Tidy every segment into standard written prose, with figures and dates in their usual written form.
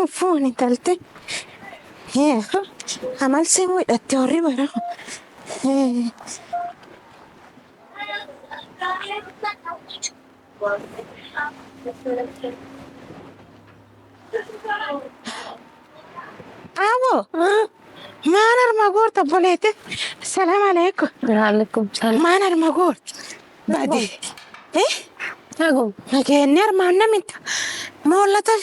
فوني تلتي هي عمل سوي التوري برا أبو ما أنا المقور تبوليتي السلام عليكم وعليكم السلام. ما أنا المقور بعدي إيه أقوم لكن نرمى نمت مولتل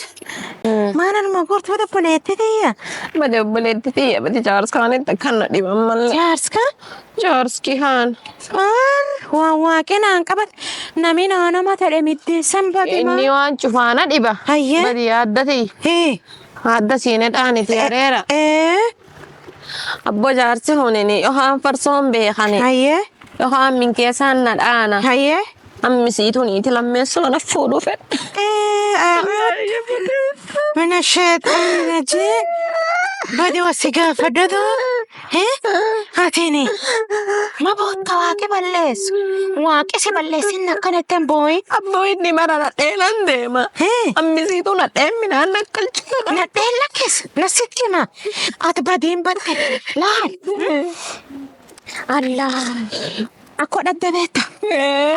ما أنا المقور تبوليتي دي بدي بلدتي بدي جارس كان انت كان دي ممل جارسكا جارس كيهان waa kenaan qabat namni nama ta'e mitti sanbate ma inni waan cufaana dhiba Hayyee. badi yaaddati hadda siine dhaaniti areera abbo jaarsi hunini yohaan farsoon beekani hayyee yohaan min keessaan na dhaana hayyee ammisiituniiti lammeessoo na fuudhu fedhe من الشيطان الرجيم بدي وسيقى فددو هاتيني ما بوتا واقي بلس واقي سي بلس إنك كانت تنبوي abbo inni mara nadheenan deema ammisiitu nadheen minaan nakkalchina ندين لكس نسيتي ما أتبدين بدي لا الله أكو دبيتا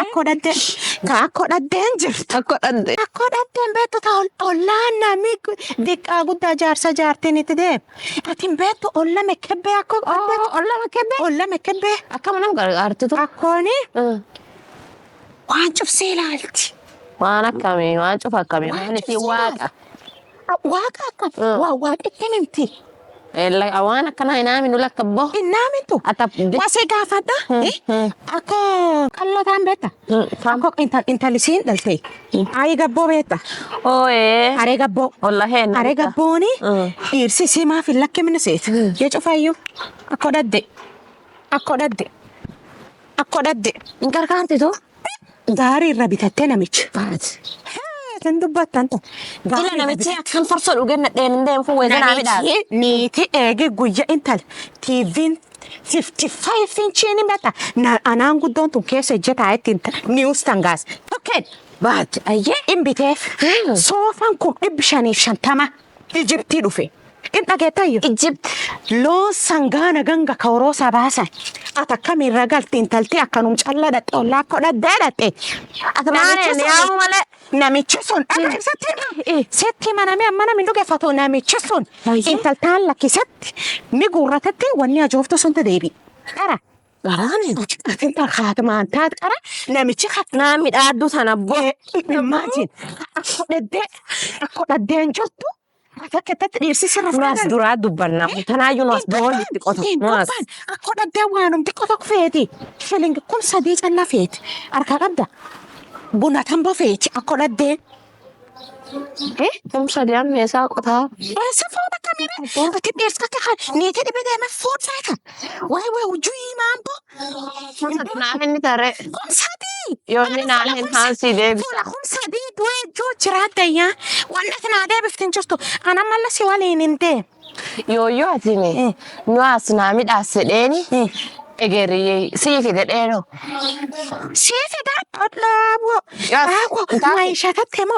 أكو دد أكو ددين جرت akko dhadde أكو ددين بيتو تقول أولا ناميك ديك أقول دجار سجارتني تدين أتين بيتو أولا مكبة أكو olla makkebe أولا مكبة akkama nam gargaartitu أكوني وانشوف سيلالتي waan akkamii waan cufa akkamii maalifi waaqa واقع واقع إتنمتي waan akkanaa hinaaminu lakka bo إنامتو atabde واسيقى فدا أكو كلو تام بيتا أكو إنت لسين دلتي أي قبو بيتا ooyee أري قبو olla heen أري قبوني إرسي ما في اللك من سيت يجوف أيو أكو ددي أكو ددي أكو ددي in gargaartitu غاري ربيتتي نميج baati تندبت أنت ila namichi akkan farsoo dhugeen nadheen hin deemu weesanaa midhaan نيتي إيجي جوجا إنتل تيفين 55 inchini beta na anangu dontu kese jeta etinta news tangas okay but aye imbitef sofan kum ibshani shantama Egypti dufe in dhagetayo Egypt loo sangana ganga kawrosa basa atakami ragal tintalti akkanum callada xolla ko dadate atmaane niyaamu male namichi sun setti manami ammana min duge fato namichi sun intaltaan lakkisetti mi gurratatti wanni ajooftu sun tadeebi qara garaani intal khaatmaan taat qara namichi naa midhaaddu sana bo imagine akko daddeen jirtu Akakatatti dhiirsi sirra nuas duraa dubbanna tanaayyuu nuas boolitti qoto nuas akko daddeen waanumti qotok feeti filingi kun sadii callaa feeti harka qabda buna tambo feeti akko daddeen sadiyaan meesaa qotaa Safoota kamina ati dhiirska kan niiti dhibee ma food faata way hujuu maambo naaf inni tare kun sadii yoo inni naaf hin haansii deebi fuula kun sadii du'ee joo jiraatayyaa waan ati naa deebiftin jirtu ana malla si waliin hin deem yooyyoo atime nuas naa midhaasedheeni egeriyee sii fidedheeno Siifida odlaabo maishatatti mo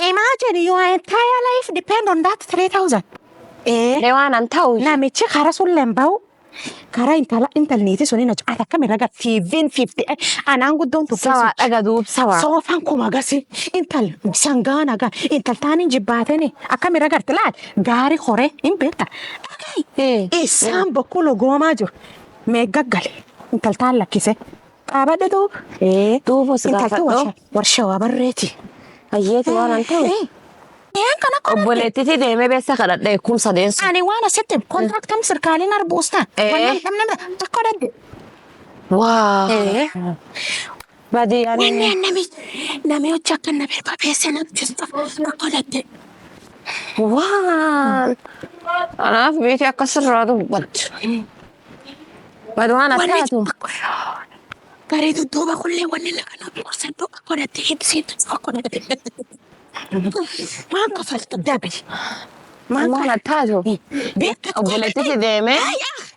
imagine your entire life depend on that 3,000 waan an ta'u namichi kara sun lemba'u kara intalniiti suni nacu atakkami raga TV'n 50 anaan guddoon tukkeessu sawa dhaga duub sawa soofan kuma gasi intal sangaana ga intal taanin jibbaatani akkami ragarte laal gaari hore hin beekta isaan bokkuu logoomaa jiru mee gaggale intal taan lakkise qaabadhe duub duubos intaltu gaafadho warshaa barreeti hayyeeti waan an ta'u kana obboleettiti deemee beessa kadhadhe kumsa deessu ani waan asitti kontraktam sirkaaliin arbuusta namna tokko dadde waa badii ani wanni nami hojii akka na birbabeesse na jirta tokko dadde waan anaaf beeti akkasirraa dubbaddu bad waan attaatu Gari dudduuba kullee wanni laga nama qorsadhu akka godhatte hibsiitu akka godhatte. Maan kofaltu dabi. waan attaatu obboleettiti deemee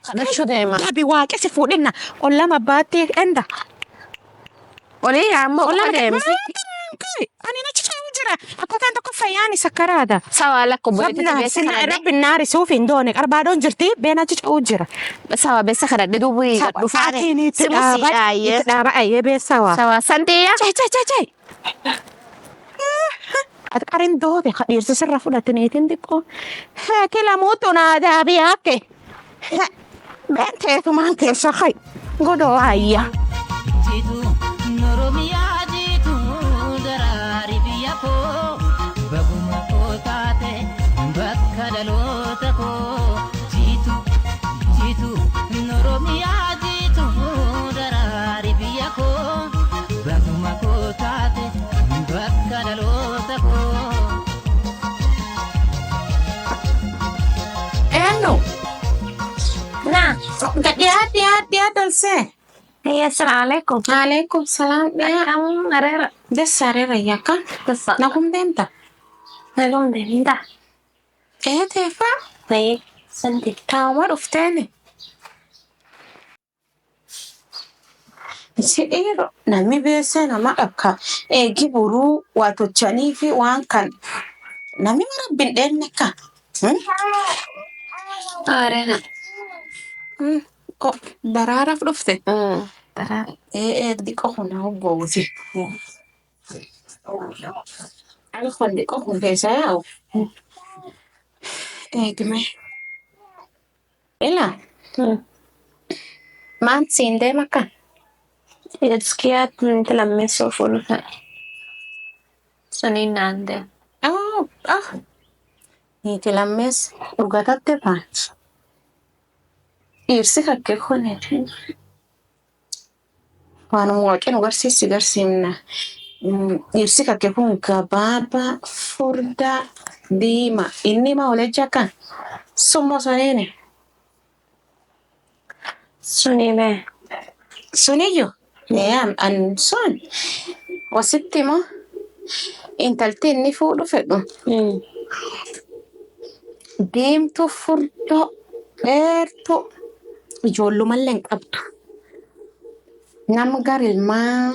kadhachuu deema Dabi waaqesi fuudhinna ollama baatti enda. olii yaammoo ola deemsi Ani na chicha jira. Akkotaan tokko fayyaan isa karaadha. Sawa lakko boytu beessa kana. Rabbi naari suuf hin doone qarbaadoon jirti beena cica'uu jira. Sawa beessa kana duubu dhufaare. Itti dhaaba ayyee beessawa. Sawa santiya. Cai. Ati qarin doobe ka dhiirsi sirra fudhataniitiin xiqqoo. Kila muutu naadaa biyyaakke. Beenteetumaan keessa kai. Godoo ayya. Jitu Oromiyaa jitu daraari biyya koo baguma koo taate bakka dhaloota koo jitu Oromiyaa jitu daraari biyya koo baguma koo taate bakka dhaloota koo. Eno. Nah. Dia dolce. Iya, assalamualaikum. Waalaikumsalam. Kamu Arera. Desarera ya kan? Kesal. Nakum denta. Nagom deh, minta. Tefa. Nih, santi. Tawar uftani. Si'iro namni beessa nama akka giburu waatochanii fi waan kan namni marabbin dheenne kan. Arera. Daraaraaf dhufte. Tara. Diqoo kun hobbooti. Ani kun diqoo kun keessa yaa'u. Eegme. Ila. Maan siin deema kan? Yatskiyaat minta lammeessoo fuuluta. Suniin naande. Niiti lammees dhugatatte baati. Dhiirsi kakkee kuni. Waanuma waaqni nu garsiifna. Dhiirsi kakkee kun gabaabaa furdaa diimaa inni maa olecha kan summa suniini. Sunime. Suniyyuu. An sun wasitti moo intalti inni fuudhu fedhu deemtu furdoo dheertuu ijoollumallee hin qabdu. Nama gar ilmaa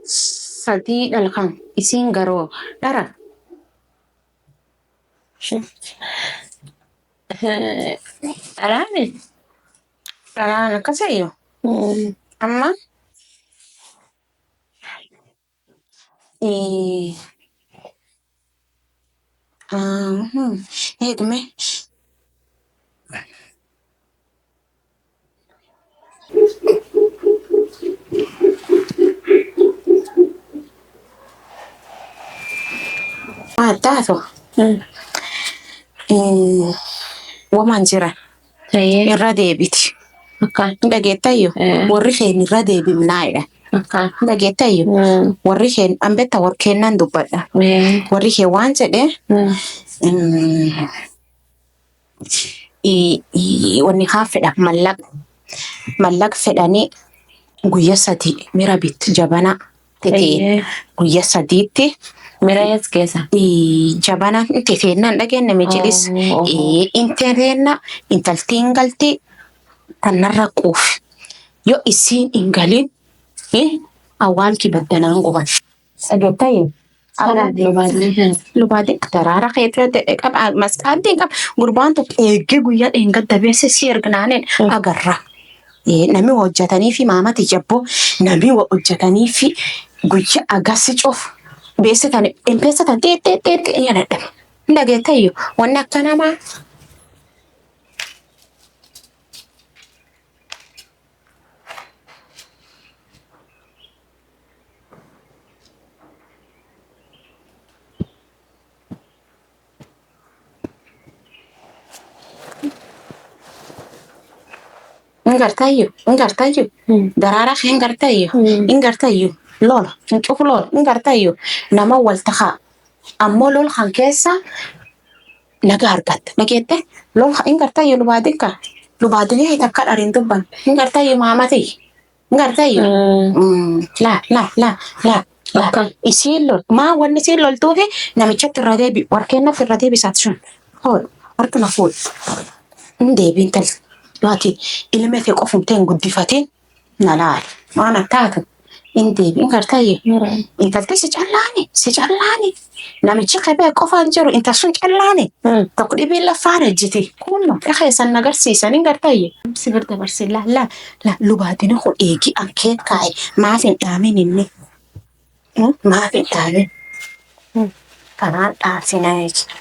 sadii dhalkan isiin garoo dhara. Araani. Dharaan akkasayyo. Amma eegme. Taatu. Wamaan jira. Irra deebiti. Akkaan. Dhageettayyo. Warri keen irra deebimnaayidha. Akkaan. Dhageettayyo. Warri keen ambetta warkeennan dubbadha. Warri kee waan jedhe wanni haa fedha mallaq fedhanii guyya sadii mira bit jabana tete guyya sadiitti Mira yes keessa. jabana tefeennan dhageenne mijilis intereenna intaltiin galti tanarra quuf yoo isiin ingalin awwaalki baddanaan guban. Dhageettayyo. Lubaadhi daraara keetirratti qaba masqaaddiin qaba gurbaan tokko eeggee guyyaa dheengadda beessa si erginaaneen agarra. Namni hojjetanii fi maamati jabboo namni hojjetanii fi guyyaa agarsi coof beessatan impeessatan xeexxeexxeexxee yaadadha. Dhageettayyo wanni akka namaa. Ingartayyo. Daraara kee ingartayyo. Lola. Fincuuf lola. Ingartayyo. Nama wal tahaa. Ammoo lol kan keessa naga argatta. Dhageette? Lol ingartayyo lubaadhin kan. Lubaadhinii hita akka dhariin dubban. Ingartayyo maamati. Ingartayyo. La. Isiin lol. Maa wanni isiin loltuufi namichatti irra deebi. Warkeennatti irra deebisaati sun. Hoodha. Harka na fuudhu. Deebiin talti. Duati ilme kee qofumteen guddifatiin na laali. Waan taatu hin deebiin gartayye. Intalti si callaani. Namichi qabee qofaan jiru intal sun callaani. Tokko dhibiin lafaan ejjiti. Kunno keessan agarsiisanii gartayye. Si bira dabarsi la lubaatini kun eegi ankee kaa'e maaf hin dhaamin inni. Maaf hin dhaamin. Kanaan dhaabsina jechuudha.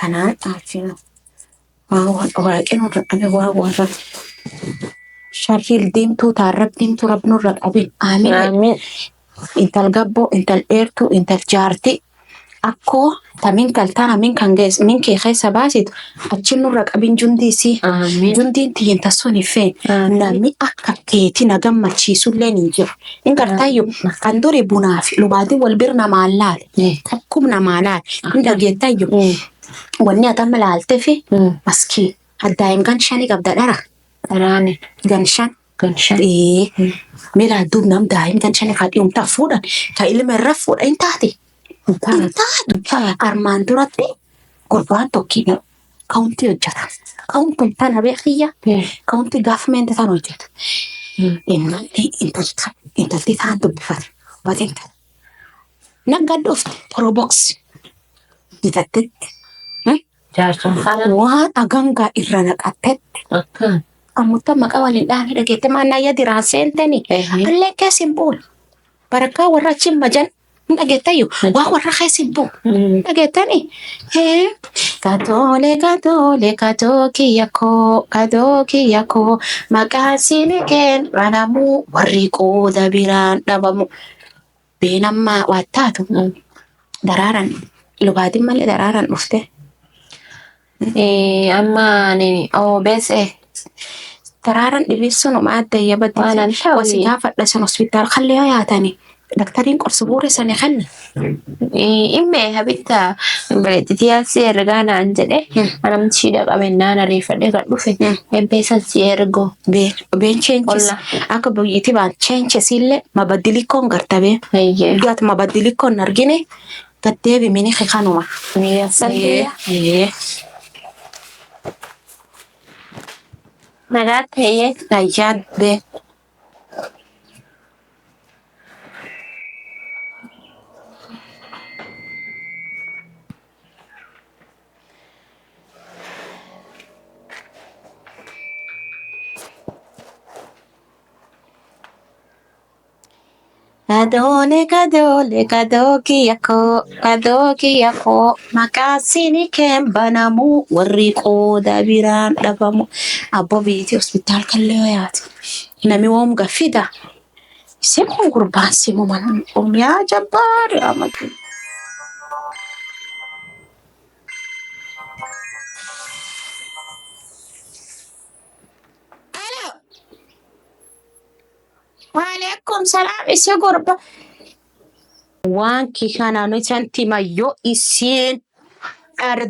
Kanaan dhaabsina. Waaqni ani warra sharriil deemtuu taarrab deemtuu rabnurra qabin. Amiin. Intal gabboo, intal dheertuu, intal jaartii. Akkoo tamin kaltaan amin kan gees min kee keessa baasitu achiin nurra qabin jundiisii. Jundiin tiyyinta sun ifeen namni akka keetii na gammachiisullee ni jiru. In gartaayyuu kan duri bunaa fi lubaatiin wal bira namaan laale. Takkum namaa laale. In dhageettaayyuu wanni atama laalte fi maskii addaa'im ganshanii qabda dhara. Dharaani. Ganshan. Ganshan. Mila duub nam daa'im ganshanii kadhiumtaa fuudhan ka ilma irra fuudha hin taate. Armaan duratti gurbaan tokkiin kauntii hojjeta. Kauntiin tana beekiyya. Kauntii gaafumeentii tan hojjeta. Intalti taan dubbifate. Watiin tan. Naggadhuufte proboksi. Bitattetti. Jaarson kana. Waan agangaa irra naqattetti. Ammutta maqaa waliin dhaanii dhageette maannayya diraan seenteni. Allee keessin buula. Barakkaa warra achiin majan. Dhageettayyu waa warra keessin bu'u. Dhageettani. Katoo kiyya koo maqaan siini keen banamuu warri qooda biraan dhabamu. Beenammaa waattaatu. Daraaran lubaatiin malee daraaran dhufte. Amma nini beese. Daraaran dhibeessunuma adda yabbatti. Wasi gaafadha san hospitaal kallee yaatani. Daktariin qorsa buuresanii kenna. Immee habitta bareeditiyaa si ergaa naan jedhe anamti shida qabennaan ariifadhe kan dhufe empeesan si ergoo. Been cheenchis akka biyyatti baan cheenchisillee mabaddilikkoon gartabee. Gaatu mabaddilikkoon argine gaddeebi mini kanuma. Nagaa ta'ee. Nayyaan bee. Kadoo kiyya koo maqaan siini keen banamuu warri qooda biraan dhabamu. Abboo biyyattii hospitaal kallee yaati. Nami woom gaffida. Isin kun gurbaan simu mana yaa jabbaari amatu. Waalaikum salaam isi gurba. Waan kii kana nuti timayyoo isiin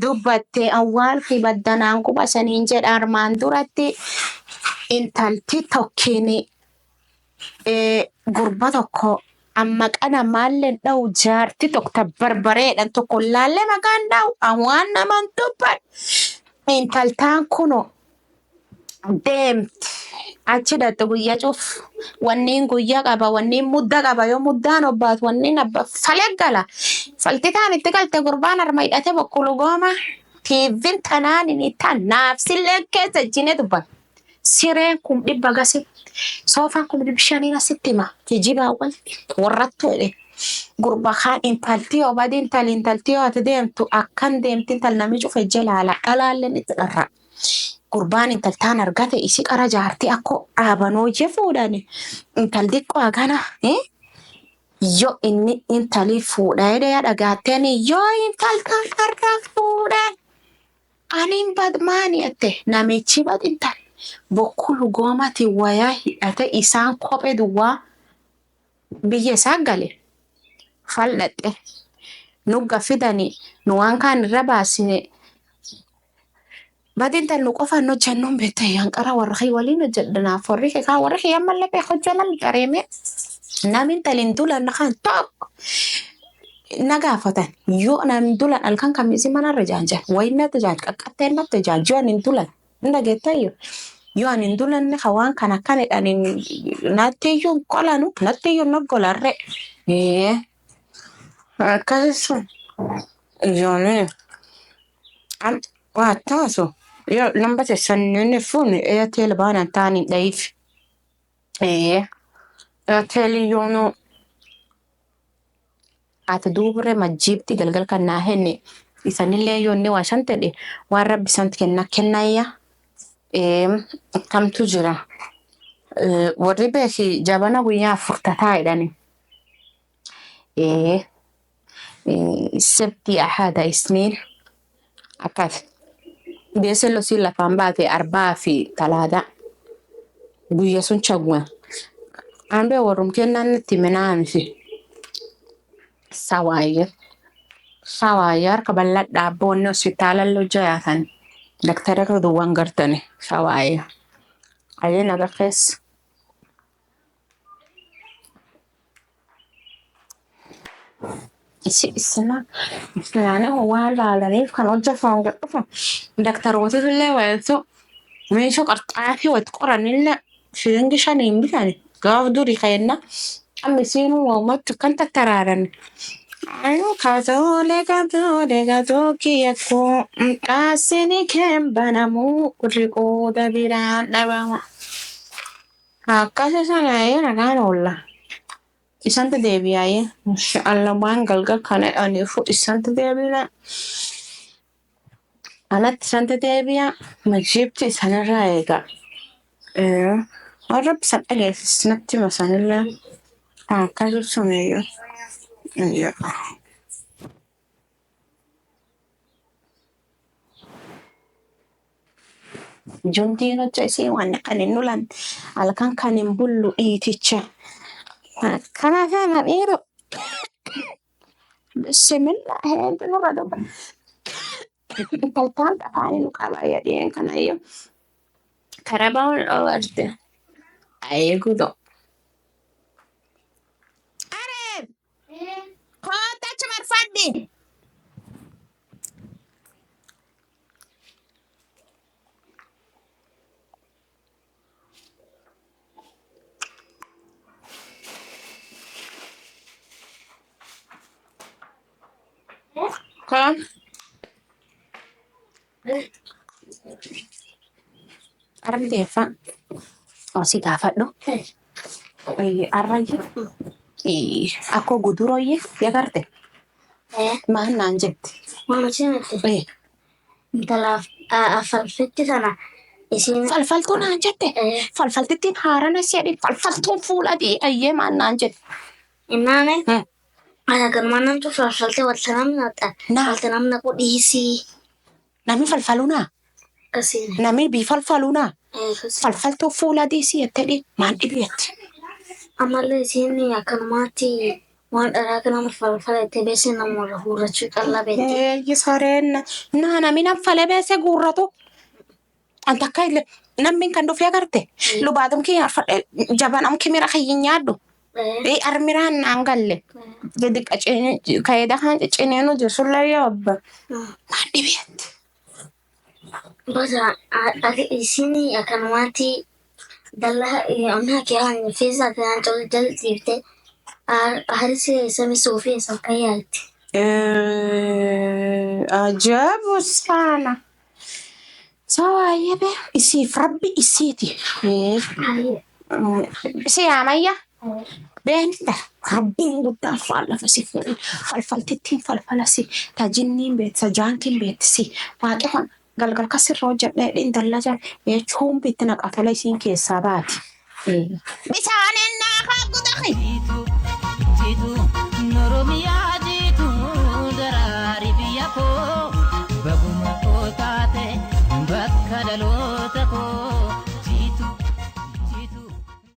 dubbatte awwaal fi baddanaan quba saniin jedha armaan duratti intalti tokkiin gurba tokko amma qana maalleen dha'u jaarti tokko barbareedhaan tokko laallee maqaan dha'u awwaan naman dubban intaltaan kuno deemti. Achi dhatte guyyaa cuuf wanniin guyyaa qaba wanniin mudda qaba yoo muddaan obbaatu wanniin abba falee gala. Falti taan itti galte gurbaan harma hidhate bokkulu gooma. Tiivin tanaan inni tan naafsillee keessa jine dubban. Sireen kun dhibba gasi. Soofaan kun dhibshaniin asitti hima. Kijibaa walti warrattu jedhe. Gurba kaan intalti yoo badi intalti yoo ati deemtu akkan deemti intal nami cufe jalaala dhalaalleen itti dharra. Gurbaan intaltaan argate isi qara jaartii akko dhaabanoo ije fuudhani. Intal diqqoo akana yoo inni intalii fuudha jedhee dhagaatteeni yoo intaltaan farda fuudha. Aniin bad maani jette namichi bad intali. Bokkulu goomati wayaa hidhate isaan kophee duwwaa biyya isaa gale. Fal'atte. Nugga fidani nu waan kaan irra baasine. Badin tal nu qofaan hojjannoon beekte yanqara warra kee waliin hojjedhanaaf warri kee kaan warra kee amma laphee hojjannan qareeme namin talin dulan nakaan tokko na gaafatan yoo namin dulan halkan kamisi manarra jaanjan wayinatti jaan qaqqattee natti jaanjoo anin dulan inda geettayyo yoo ani hin dulanne waan kana kanadhaan nattiyyuu hin qolanu nattiyyuu hin oggolarre. Akkasuma ijoollee waa taasu yoo lamba sanniin fuun Airtel baanaan taaniin dhayiif. Airtel yoonu ati duubre majjiibti galgal kan naa henne isanillee yoonni waa shan ta'e waan rabbi santi kennayya. Kamtu jira warri beeki jabana guyyaa furtataa jedhani. Sebti ahada isniin akkas beesello si lafaan baate arbaa fi talaada guyya sun chagwa ambe warrum kennan natti minaamisi sawaaye harka bal'adhaa abboonni hospitaalallo jayaatan daktara ka duwwan gartani sawaaye ayee naga keessa. Isnaane waan laalaniif kan hojjetan gadhufa daktarootisillee wayiltu meeshaa qarxaa fi wayit qoranillee shilingi shaniin bitani gaaf durii keenna ammisiin uumamattu kan tattaraaran. Katoolee kiyyakoo qaasini keen banamuu riqooda biraan dhabama. Akkasi sanayee nagaan oolla. Isanta deebi'aayee Allah waan galgal kana aniifu isanta deebi'a. Alatti isanta deebi'a majjiibti isanirraa eega. Warra bisan dhageessisnatti masanillee akkasii sumeeyyu. Juntiin hojja isii waan kan hin nulan halkan kan hin bullu dhiiticha. Kanaaf ana dhiiru bismillah hedduu nurra dhufa. Kaltaan afaanii nu qaba jedheen kanayyuu karaa bahuun dhoowwarte. Ayee gudoo. Areen! Kootachi marfadhi! Kan? Ardeeffa osii gaafadhu. Arrayye akkoo guduroyye yagarte maal naan jette. Intalaaf falfitti sana isiin Falfaltuu naan jette. Falfaltittiin haarana sedhi falfaltuun fuuladhi ayyee maal naan jette. innaane anagarmaan namtu falfalte walta namnaadha. Walta namna qudhiisii Nami falfalunaa akkasiin. nami bii falfalunaa falfaltuu fuuladhiisi jettedhi maal dhibeetti. Ammallee isiin akkanumaatti waan dharaa kana falfalette beeksee namoota hurrachuu qallabeetti. Sareen nami nam fale beese guurratu. Anta akka illee namni kan dhufee agarte lubaatum kiyya fadhe jabanam kimira kiyyin nyaadhu. Armiraan naan galle gadi qaceenye kaayida kan ciccineenu jirsullee yoo abba maal dhibeetti. Bata isiin akkanumaatti dallaa onnaa kee hanga feesaa kanaan jalxiifte harisee samisuu fi sakkayyaatti. Ajaa'ibuu sana. Sawaayyee bee isiif rabbi isiiti. Si yaamayya beenta rabbiin guddaan faallafa si fuudhe falfaltittiin falfalasi tajinniin beektisa jaankiin beektisi waaqefan galgal kasirra hojjedhee dhindalla jala jechuun bitti naqatola isiin keessaa baati. Bishaaniin naa haa gudaqi.